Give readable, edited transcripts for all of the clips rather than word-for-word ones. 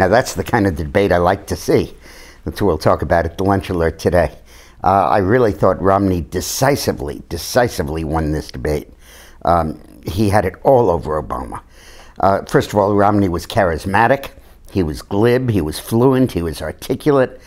Now, that's the kind of debate I like to see. That's what we'll talk about at the Lunch Alert today. I really thought Romney decisively won this debate. He had it all over Obama. First of all, Romney was charismatic. He was glib. He was fluent. He was articulate.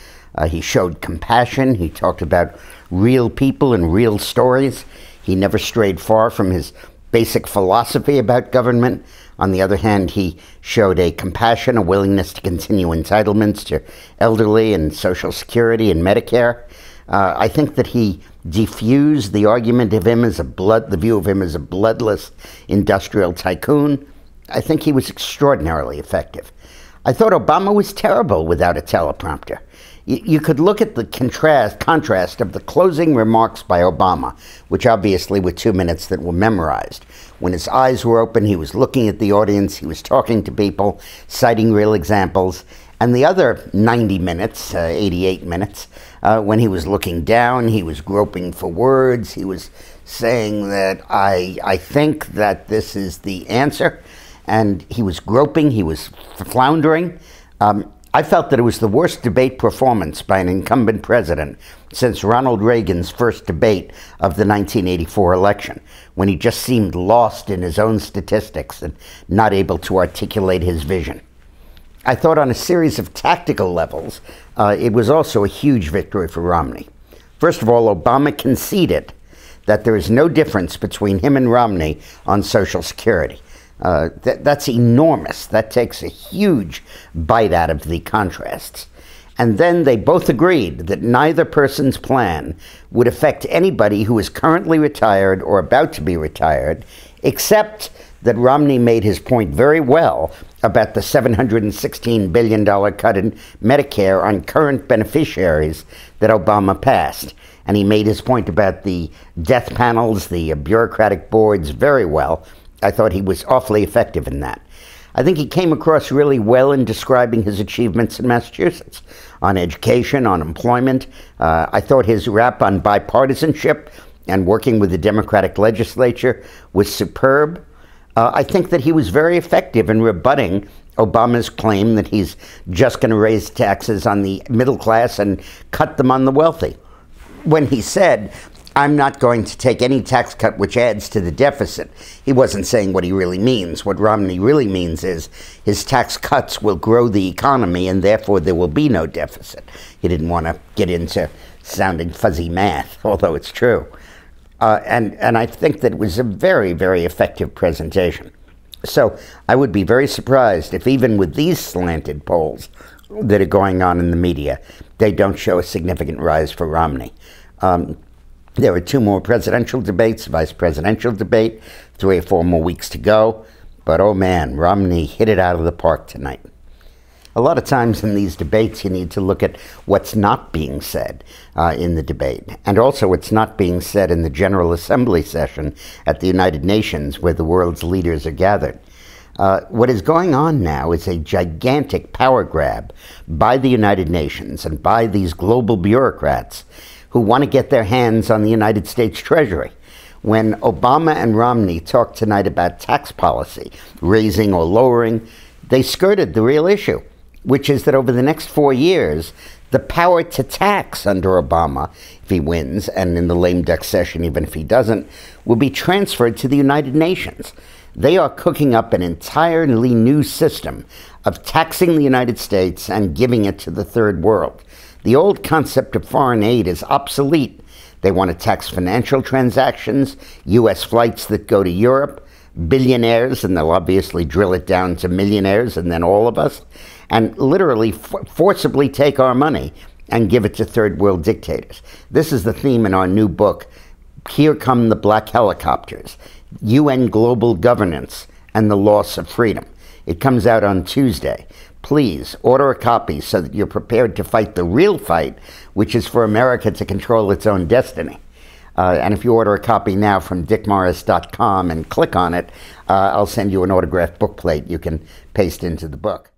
He showed compassion. He talked about real people and real stories. He never strayed far from his basic philosophy about government. On the other hand, he showed a compassion, a willingness to continue entitlements to elderly and Social Security and Medicare. I think that he diffused the argument of him as the view of him as a bloodless industrial tycoon. I think he was extraordinarily effective. I thought Obama was terrible without a teleprompter. You could look at the contrast of the closing remarks by Obama, which obviously were 2 minutes that were memorized. When his eyes were open, he was looking at the audience, he was talking to people, citing real examples. And the other 90 minutes, 88 minutes, when he was looking down, he was groping for words, he was saying that I think that this is the answer. And he was groping, he was floundering. I felt that it was the worst debate performance by an incumbent president since Ronald Reagan's first debate of the 1984 election, when he just seemed lost in his own statistics and not able to articulate his vision. I thought on a series of tactical levels, it was also a huge victory for Romney. First of all, Obama conceded that there is no difference between him and Romney on Social Security. That's enormous. That takes a huge bite out of the contrasts. And then they both agreed that neither person's plan would affect anybody who is currently retired or about to be retired, except that Romney made his point very well about the $716 billion cut in Medicare on current beneficiaries that Obama passed. And he made his point about the death panels, the bureaucratic boards very well. I thought he was awfully effective in that. I think he came across really well in describing his achievements in Massachusetts on education, on employment. I thought his rap on bipartisanship and working with the Democratic legislature was superb. I think that he was very effective in rebutting Obama's claim that he's just going to raise taxes on the middle class and cut them on the wealthy. When he said, "I'm not going to take any tax cut which adds to the deficit," he wasn't saying what he really means. What Romney really means is his tax cuts will grow the economy and therefore there will be no deficit. He didn't want to get into sounding fuzzy math, although it's true. And I think that it was a very, very effective presentation. So I would be very surprised if even with these slanted polls that are going on in the media, they don't show a significant rise for Romney. There are 2 more presidential debates, vice presidential debate, 3 or 4 more weeks to go. But oh man, Romney hit it out of the park tonight. A lot of times in these debates, you need to look at what's not being said in the debate, and also what's not being said in the General Assembly session at the United Nations, where the world's leaders are gathered. What is going on now is a gigantic power grab by the United Nations and by these global bureaucrats who want to get their hands on the United States Treasury. When Obama and Romney talked tonight about tax policy, raising or lowering, they skirted the real issue, which is that over the next 4 years, the power to tax under Obama, if he wins, and in the lame duck session, even if he doesn't, will be transferred to the United Nations. They are cooking up an entirely new system of taxing the United States and giving it to the third world. The old concept of foreign aid is obsolete. They want to tax financial transactions, U.S. flights that go to Europe, billionaires, and they'll obviously drill it down to millionaires and then all of us, and literally forcibly take our money and give it to third world dictators. This is the theme in our new book, Here Come the Black Helicopters, UN Global Governance and the Loss of Freedom. It comes out on Tuesday. Please order a copy so that you're prepared to fight the real fight, which is for America to control its own destiny. And if you order a copy now from dickmorris.com and click on it, I'll send you an autographed bookplate you can paste into the book.